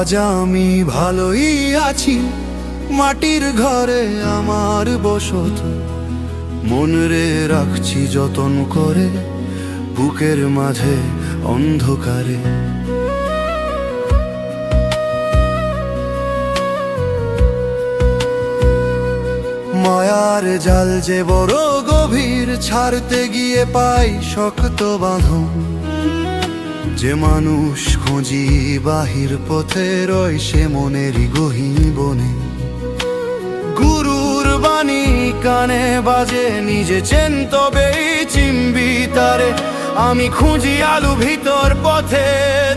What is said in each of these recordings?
আজ আমি ভালোই আছি, মাটির ঘরে আমার বসত। মন রে রাখছি যতন করে, বুকের মাঝে অন্ধকারে। মায়ার জাল যে বড় গভীর, ছাড়তে গিয়ে পাই শক্ত বাঁধন। যে মানুষ খুঁজি বাহির পথে, রয় সে মনেরই গহীন বনে। গুরুর বাণী কানে বাজে, নিজে চেন তবেই চিনবি তারে। আমি খুঁজি আলু ভিতর পথে,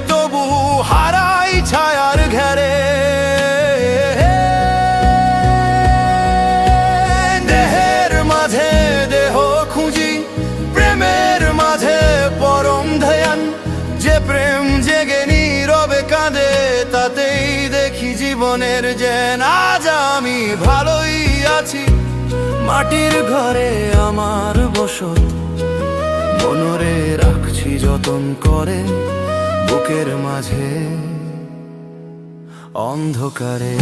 তবু হারাই ছায়ার ঘেরে। দেহের মাঝে দেহ খুঁজি, প্রেমের মাঝে পরম ধ্যান। যে প্রেম জেগে নীরবে কাঁদে, তাতেই দেখি জীবনের জ্ঞান। আজ আমি ভালোই আছি, মাটির ঘরে আমার বসত। মনরে রাখছি যতন করে, বুকের মাঝে অন্ধকারে।